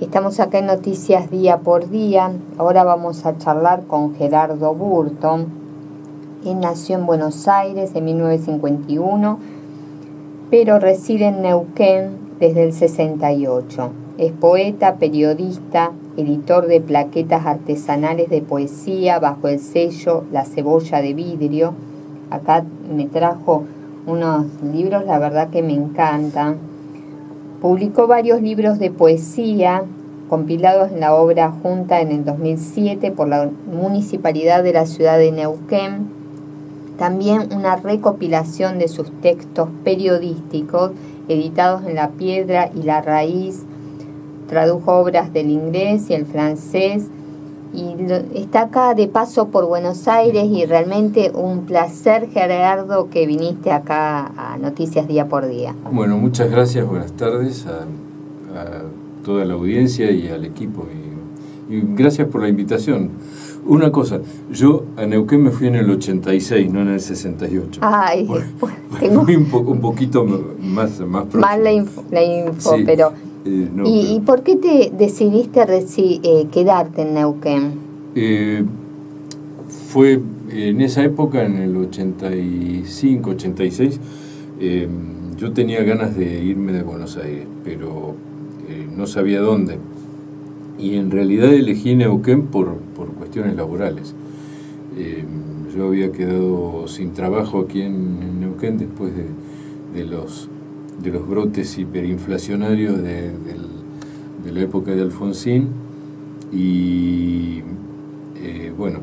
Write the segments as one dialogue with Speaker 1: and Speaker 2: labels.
Speaker 1: Estamos acá en Noticias Día por Día. Ahora vamos a charlar con Gerardo Burton. Él nació en Buenos Aires en 1951, pero reside en Neuquén desde el 68. Es poeta, periodista, editor de plaquetas artesanales de poesía bajo el sello La Cebolla de Vidrio. Acá me trajo unos libros, la verdad que me encantan. Publicó varios libros de poesía compilados en la obra Junta en el 2007 por la Municipalidad de la ciudad de Neuquén. También una recopilación de sus textos periodísticos editados en La Piedra y La Raíz. Tradujo obras del inglés y el francés y está acá de paso por Buenos Aires y realmente un placer, Gerardo, que viniste acá a Noticias Día por Día.
Speaker 2: Bueno, muchas gracias, buenas tardes a toda la audiencia y al equipo y gracias por la invitación. Una cosa, yo a Neuquén me fui en el 86, no en el 68.
Speaker 1: Ay,
Speaker 2: tengo fui un poquito más próximo.
Speaker 1: Más la info sí, pero...
Speaker 2: no,
Speaker 1: ¿Y por qué te decidiste quedarte en Neuquén?
Speaker 2: Fue en esa época, en el 85, 86, yo tenía ganas de irme de Buenos Aires, pero no sabía dónde. Y en realidad elegí Neuquén por cuestiones laborales. Yo había quedado sin trabajo aquí en Neuquén después de los brotes hiperinflacionarios de la época de Alfonsín y bueno,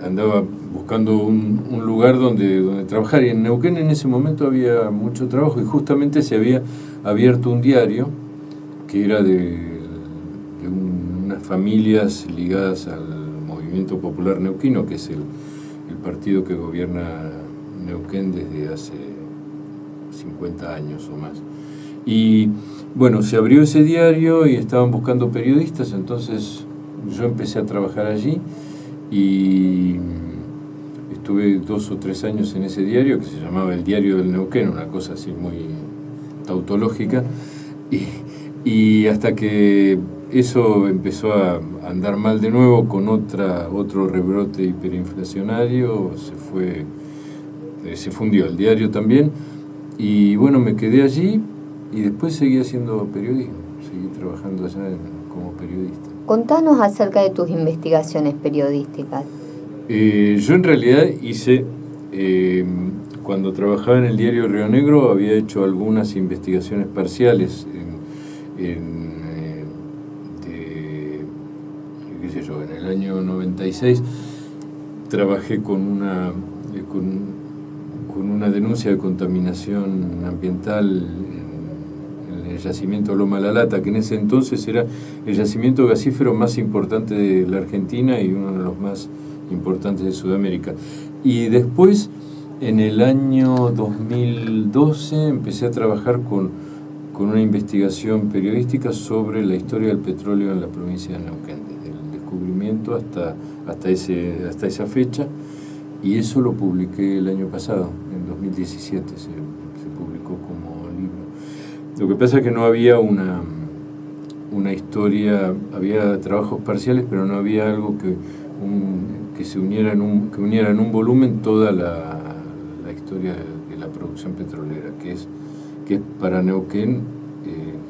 Speaker 2: andaba buscando un lugar donde trabajar, y en Neuquén en ese momento había mucho trabajo y justamente se había abierto un diario que era de unas familias ligadas al Movimiento Popular Neuquino, que es el partido que gobierna Neuquén desde hace 50 años o más. Y bueno, se abrió ese diario y estaban buscando periodistas, entonces yo empecé a trabajar allí y estuve 2 o 3 años en ese diario que se llamaba El Diario del Neuquén, una cosa así muy tautológica, y hasta que eso empezó a andar mal de nuevo con otro rebrote hiperinflacionario, se fundió el diario también. Y bueno, me quedé allí y después seguí haciendo periodismo, seguí trabajando allá como periodista.
Speaker 1: Contanos acerca de tus investigaciones periodísticas.
Speaker 2: Yo en realidad hice, cuando trabajaba en el diario Río Negro, había hecho algunas investigaciones parciales en el año 96. Trabajé con una denuncia de contaminación ambiental en el yacimiento Loma La Lata, que en ese entonces era el yacimiento gasífero más importante de la Argentina y uno de los más importantes de Sudamérica. Y después, en el año 2012, empecé a trabajar con una investigación periodística sobre la historia del petróleo en la provincia de Neuquén, desde el descubrimiento hasta esa fecha. Y eso lo publiqué el año pasado, en 2017, se publicó como libro. Lo que pasa es que no había una historia, había trabajos parciales, pero no había algo que uniera en un volumen toda la historia de la producción petrolera, que es para Neuquén,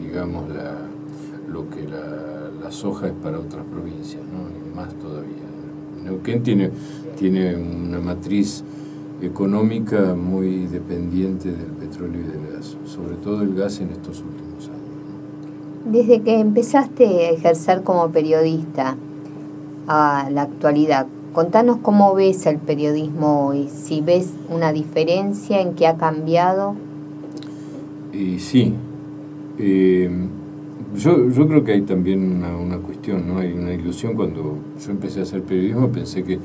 Speaker 2: digamos, lo que la soja es para otras provincias, ¿no? Y más todavía. Neuquén tiene una matriz económica muy dependiente del petróleo y del gas, sobre todo el gas en estos últimos años.
Speaker 1: Desde que empezaste a ejercer como periodista a la actualidad, contanos cómo ves el periodismo hoy, si ves una diferencia, en qué ha cambiado.
Speaker 2: Sí, yo creo que hay también una cuestión, ¿no? Hay una ilusión. Cuando yo empecé a hacer periodismo pensé que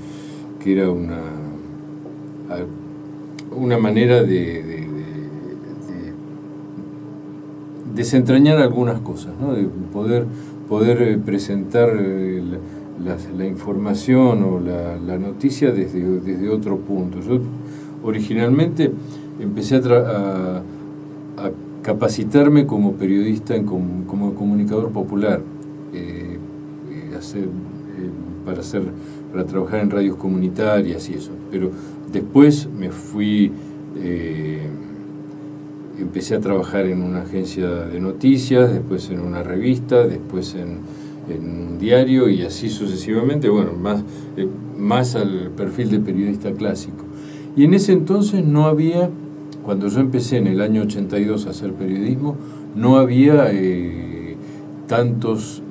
Speaker 2: era una manera de desentrañar algunas cosas, ¿no? De poder presentar la información o la noticia desde otro punto. Yo originalmente empecé a capacitarme como periodista, como comunicador popular, para trabajar en radios comunitarias y eso. Pero después me fui, empecé a trabajar en una agencia de noticias, después en una revista, después en un diario y así sucesivamente, bueno, más al perfil de periodista clásico. Y en ese entonces no había, cuando yo empecé en el año 82 a hacer periodismo, no había tantas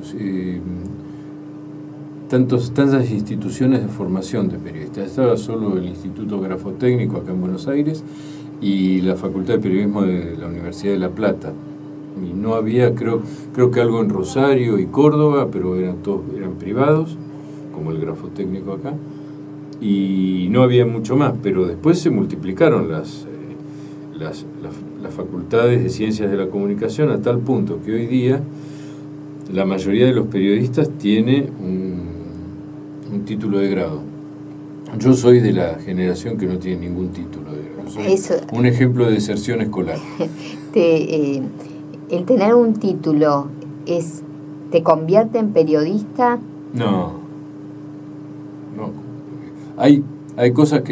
Speaker 2: instituciones de formación de periodistas. Estaba solo el Instituto Grafotécnico acá en Buenos Aires y la Facultad de Periodismo de la Universidad de La Plata. Y no había, creo que algo en Rosario y Córdoba, pero eran privados, como el Grafotécnico acá, y no había mucho más, pero después se multiplicaron las facultades de Ciencias de la Comunicación a tal punto que hoy día la mayoría de los periodistas tiene un título de grado. Yo soy de la generación que no tiene ningún título de grado. Soy un ejemplo de deserción escolar.
Speaker 1: ¿El tener un título te convierte en periodista?
Speaker 2: No. Hay cosas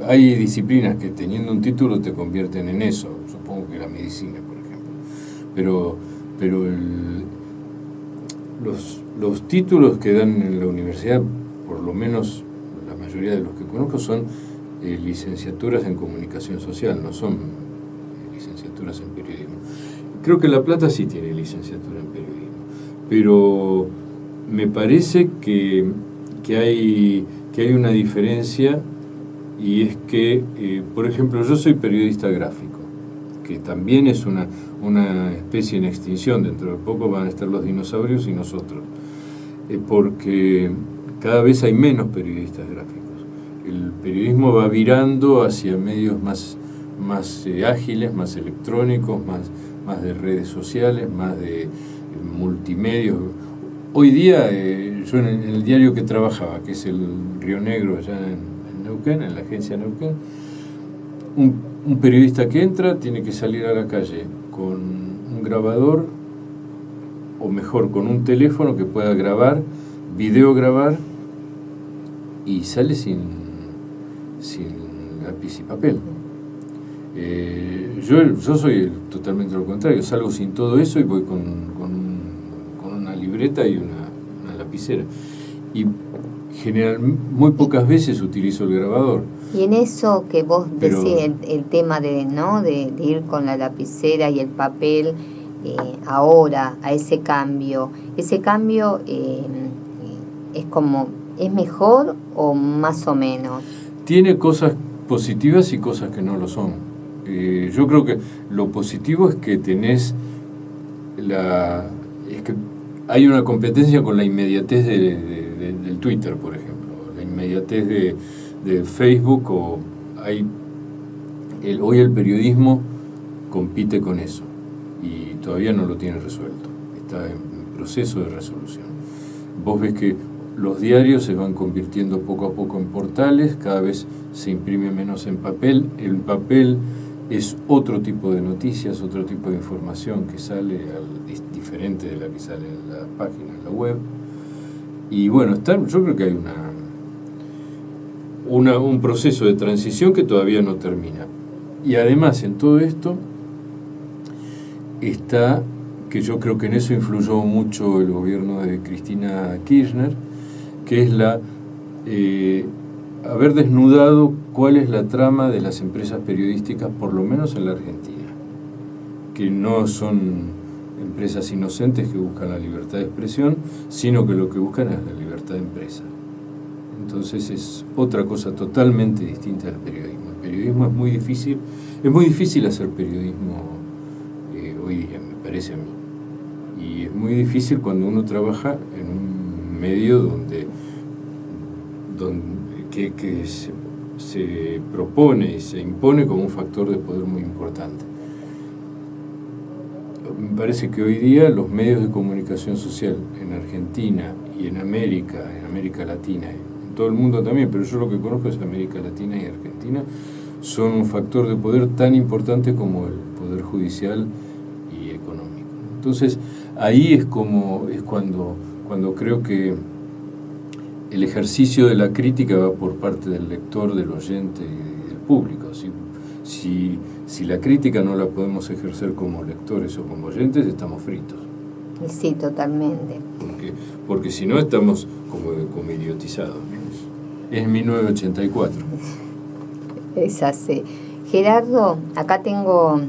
Speaker 2: hay disciplinas que teniendo un título te convierten en eso. Supongo que la medicina, por ejemplo. Pero los títulos que dan en la universidad, por lo menos la mayoría de los que conozco, son licenciaturas en comunicación social, no son licenciaturas en periodismo. Creo que La Plata sí tiene licenciatura en periodismo, pero me parece que hay una diferencia, y es que, por ejemplo, yo soy periodista gráfico, que también es una especie en extinción. Dentro de poco van a estar los dinosaurios y nosotros, porque cada vez hay menos periodistas gráficos. El periodismo va virando hacia medios más ágiles, más electrónicos, más de redes sociales, más de multimedios. Hoy día, yo en el diario que trabajaba, que es el Río Negro, allá en Neuquén, en la agencia Neuquén, un periodista que entra tiene que salir a la calle con un grabador, o mejor, con un teléfono que pueda videograbar, y sale sin lápiz y papel. Yo soy totalmente lo contrario, salgo sin todo eso y voy con una libreta y una lapicera. Y muy pocas veces utilizo el grabador.
Speaker 1: Y en eso que vos decís, el tema de ir con la lapicera y el papel, ahora, a ese cambio ¿es mejor o más o menos?
Speaker 2: Tiene cosas positivas y cosas que no lo son. Yo creo que lo positivo es que hay una competencia con la inmediatez del Twitter, por ejemplo, la inmediatez de Facebook, hoy el periodismo compite con eso y todavía no lo tiene resuelto, está en proceso de resolución. Vos ves que los diarios se van convirtiendo poco a poco en portales, cada vez se imprime menos en papel. El papel es otro tipo de noticias, otro tipo de información que sale diferente de la que sale en la página, en la web. Y bueno, yo creo que hay un proceso de transición que todavía no termina. Y además en todo esto está, que yo creo que en eso influyó mucho el gobierno de Cristina Kirchner, que es haber desnudado cuál es la trama de las empresas periodísticas, por lo menos en la Argentina, que no son empresas inocentes que buscan la libertad de expresión, sino que lo que buscan es la libertad de empresa. Entonces es otra cosa totalmente distinta al periodismo. El periodismo es muy difícil hacer periodismo hoy día, me parece a mí. Y es muy difícil cuando uno trabaja en un medio que se propone y se impone como un factor de poder muy importante. Me parece que hoy día los medios de comunicación social en Argentina y en América Latina, en todo el mundo también, pero yo lo que conozco es América Latina y Argentina, son un factor de poder tan importante como el poder judicial y económico. Entonces, ahí es cuando creo que el ejercicio de la crítica va por parte del lector, del oyente y del público. Si la crítica no la podemos ejercer como lectores o como oyentes, estamos fritos.
Speaker 1: Sí, totalmente.
Speaker 2: Porque si no, estamos como idiotizados. Es 1984.
Speaker 1: Es así. Gerardo, acá tengo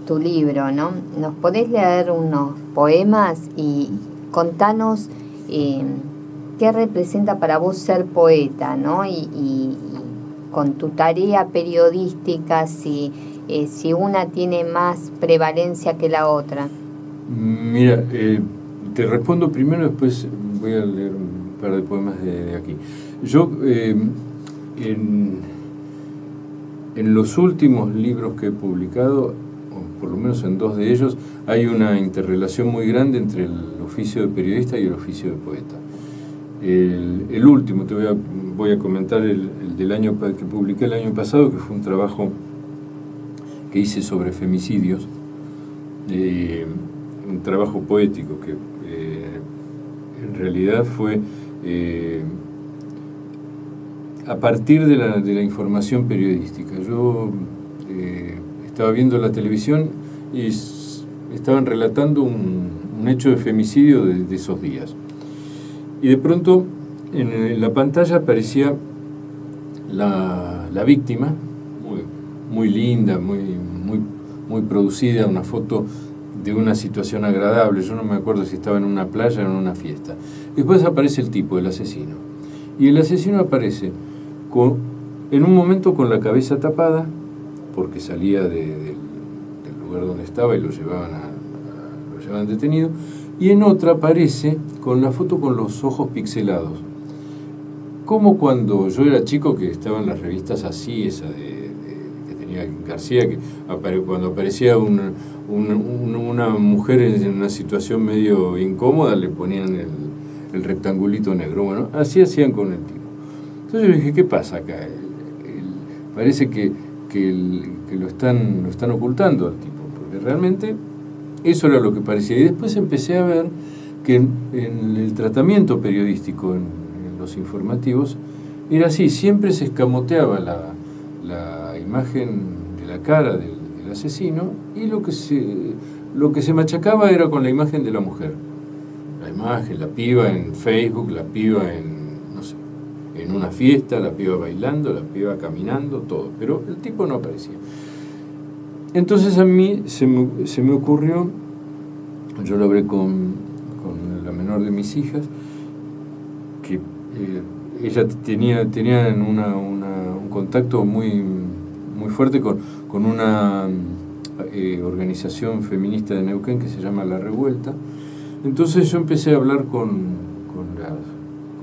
Speaker 1: tu libro, ¿no? ¿Nos podés leer unos poemas y contanos qué representa para vos ser poeta, ¿no? Y con tu tarea periodística, si una tiene más prevalencia que la otra.
Speaker 2: Mira, te respondo primero, después voy a leer un par de poemas de aquí. Yo, en los últimos libros que he publicado, o por lo menos en 2 de ellos, hay una interrelación muy grande entre el oficio de periodista y el oficio de poeta. El último, voy a comentar el del año que publiqué el año pasado, que fue un trabajo que hice sobre femicidios, un trabajo poético que en realidad fue a partir de la información periodística. Yo estaba viendo la televisión y estaban relatando un hecho de femicidio de esos días. Y de pronto en la pantalla aparecía la víctima, muy linda, muy producida, una foto de una situación agradable. Yo no me acuerdo si estaba en una playa o en una fiesta. Después aparece el tipo, el asesino. Y el asesino aparece en un momento con la cabeza tapada, porque salía del lugar donde estaba y lo llevaban detenido, y en otra aparece con la foto con los ojos pixelados. Como cuando yo era chico, que estaban las revistas así, esa que tenía García, que cuando aparecía una mujer en una situación medio incómoda, le ponían el rectangulito negro. Bueno, así hacían con el tipo. Entonces yo dije, ¿qué pasa acá? Parece que lo están ocultando al tipo, porque realmente eso era lo que parecía. Y después empecé a ver que en el tratamiento periodístico, en los informativos, era así, siempre se escamoteaba la imagen de la cara del asesino, y lo que se machacaba era con la imagen de la mujer. La imagen, la piba en Facebook, la piba en una fiesta, la piba bailando, la piba caminando, todo, pero el tipo no aparecía. Entonces a mí se me ocurrió, yo lo hablé con la menor de mis hijas, que ella tenía un contacto muy fuerte con una organización feminista de Neuquén que se llama La Revuelta. Entonces yo empecé a hablar con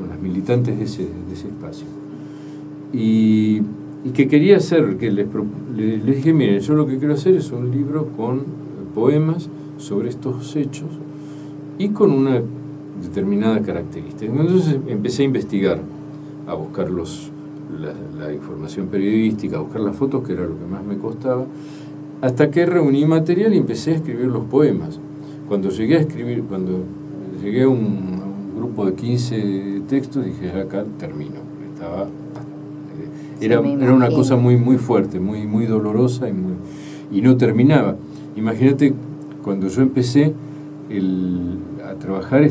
Speaker 2: las militantes de ese espacio. Y que quería hacer, que les dije, miren, yo lo que quiero hacer es un libro con poemas sobre estos hechos y con una determinada característica. Entonces empecé a investigar, a buscar la información periodística, a buscar las fotos, que era lo que más me costaba, hasta que reuní material y empecé a escribir los poemas. Cuando llegué a un grupo de 15 textos, dije, acá termino. Era una cosa muy fuerte, muy dolorosa y no terminaba. Imagínate, cuando yo empecé a trabajar,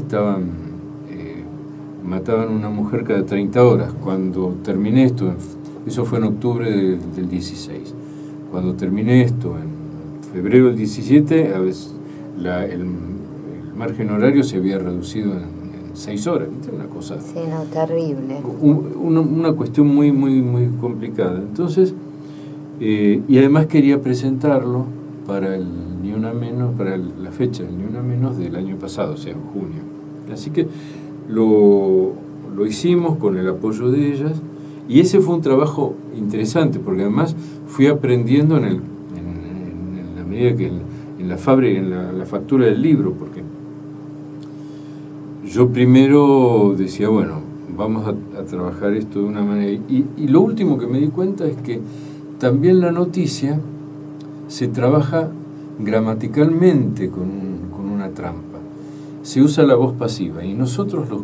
Speaker 2: mataban a una mujer cada 30 horas. Cuando terminé esto, eso fue en octubre del 16. Cuando terminé esto, en febrero del 17, a veces el margen horario se había reducido en 6 horas. Una cosa...
Speaker 1: Sí, no, terrible.
Speaker 2: Una cuestión muy complicada. Entonces, y además quería presentarlo para el Ni Una Menos, para la fecha del Ni Una Menos del año pasado, o sea, en junio. Así que lo hicimos con el apoyo de ellas, y ese fue un trabajo interesante, porque además fui aprendiendo en la medida que en la fábrica, en la factura del libro, porque yo primero decía, bueno, vamos a trabajar esto de una manera, y lo último que me di cuenta es que también la noticia se trabaja gramaticalmente con una trampa. Se usa la voz pasiva, y nosotros los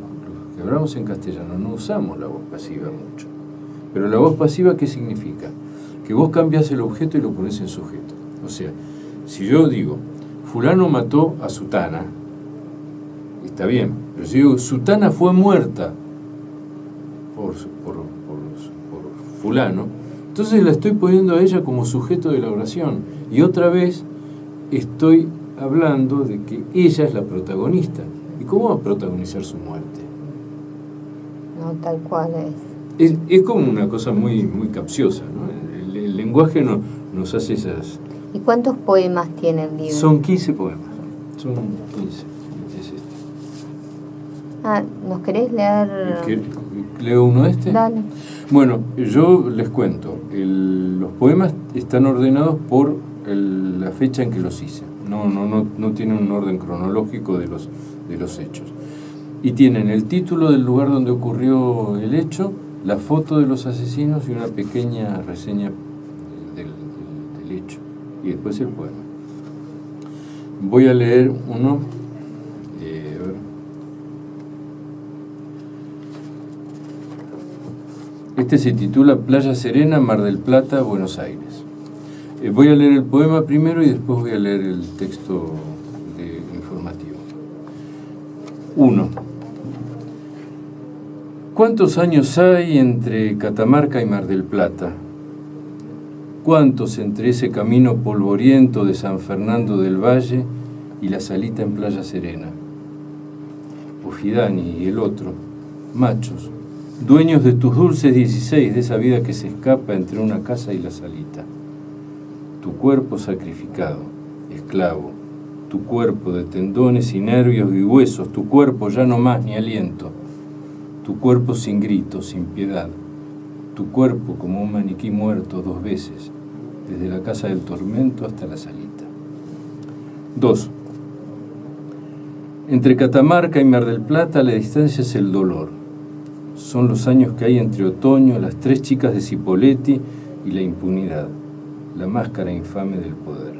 Speaker 2: que que hablamos en castellano no usamos la voz pasiva mucho. Pero la voz pasiva, ¿qué significa? Que vos cambias el objeto y lo pones en sujeto. O sea, si yo digo, fulano mató a sutana, está bien, pero si digo, sutana fue muerta por fulano, entonces la estoy poniendo a ella como sujeto de la oración. Y otra vez estoy hablando de que ella es la protagonista. ¿Y cómo va a protagonizar su muerte?
Speaker 1: No, tal cual es.
Speaker 2: Es como una cosa muy, muy capciosa, ¿no? El lenguaje nos hace esas...
Speaker 1: ¿Y cuántos poemas tiene el libro?
Speaker 2: Son 15 poemas. Son 15. Es este.
Speaker 1: ¿Nos querés leer?
Speaker 2: ¿Leo uno de este?
Speaker 1: Dale.
Speaker 2: Bueno, yo les cuento. Los poemas están ordenados por la fecha en que los hice. No tienen un orden cronológico de los hechos. Y tienen el título del lugar donde ocurrió el hecho, la foto de los asesinos y una pequeña reseña del hecho. Y después el poema. Voy a leer uno. A ver. Este se titula Playa Serena, Mar del Plata, Buenos Aires. Voy a leer el poema primero y después voy a leer el texto informativo. 1. ¿Cuántos años hay entre Catamarca y Mar del Plata? ¿Cuántos entre ese camino polvoriento de San Fernando del Valle y la salita en Playa Serena? Ofidani y el otro, machos, dueños de tus dulces 16, de esa vida que se escapa entre una casa y la salita. Tu cuerpo sacrificado, esclavo, tu cuerpo de tendones y nervios y huesos, tu cuerpo ya no más ni aliento, tu cuerpo sin gritos, sin piedad, tu cuerpo como un maniquí muerto 2 veces, desde la casa del tormento hasta la salita. 2. Entre Catamarca y Mar del Plata la distancia es el dolor. Son los años que hay entre otoño, las 3 chicas de Cipolletti y la impunidad, la máscara infame del poder.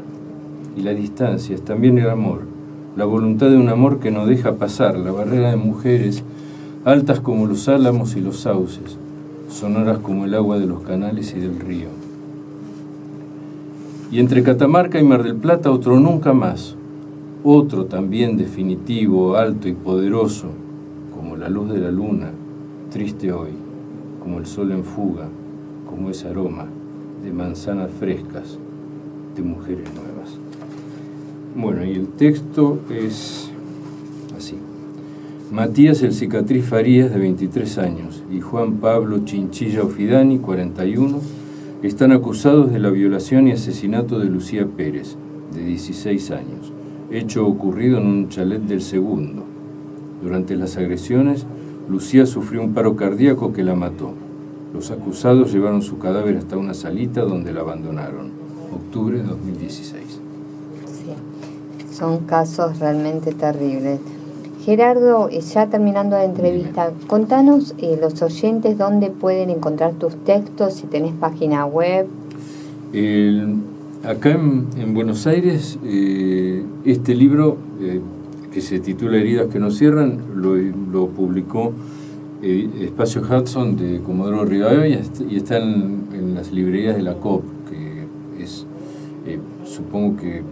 Speaker 2: Y la distancia es también el amor, la voluntad de un amor que no deja pasar, la barrera de mujeres, altas como los álamos y los sauces, sonoras como el agua de los canales y del río. Y entre Catamarca y Mar del Plata otro nunca más, otro también definitivo, alto y poderoso, como la luz de la luna, triste hoy, como el sol en fuga, como ese aroma de manzanas frescas, de mujeres nuevas. Bueno, y el texto es así. Matías el Cicatriz Farías, de 23 años, y Juan Pablo Chinchilla Ofidani, 41, están acusados de la violación y asesinato de Lucía Pérez, de 16 años, hecho ocurrido en un chalet del Segundo. Durante las agresiones, Lucía sufrió un paro cardíaco que la mató. Los acusados llevaron su cadáver hasta una salita donde la abandonaron. Octubre de 2016.
Speaker 1: Sí, son casos realmente terribles. Gerardo, ya terminando la entrevista, contanos los oyentes dónde pueden encontrar tus textos, si tenés página web.
Speaker 2: Acá en Buenos Aires, este libro, que se titula Heridas que no cierran, lo publicó Espacio Hudson de Comodoro Rivadavia y está en las librerías de la COP, que es, supongo que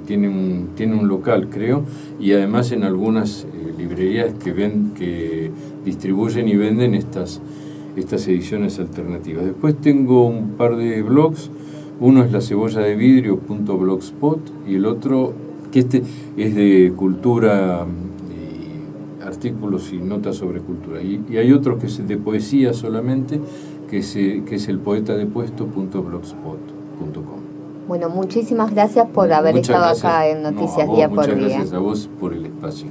Speaker 2: tiene un local, creo, y además en algunas librerías que distribuyen y venden estas ediciones alternativas. Después tengo un par de blogs, uno es lacebolladevidrio.blogspot y el otro, que es de cultura, artículos y notas sobre cultura, y hay otro que es de poesía solamente, que es elpoetadepuesto.blogspot.com.
Speaker 1: Bueno, muchísimas gracias por haber estado acá en Noticias Día por Día.
Speaker 2: Muchas gracias a vos por el espacio.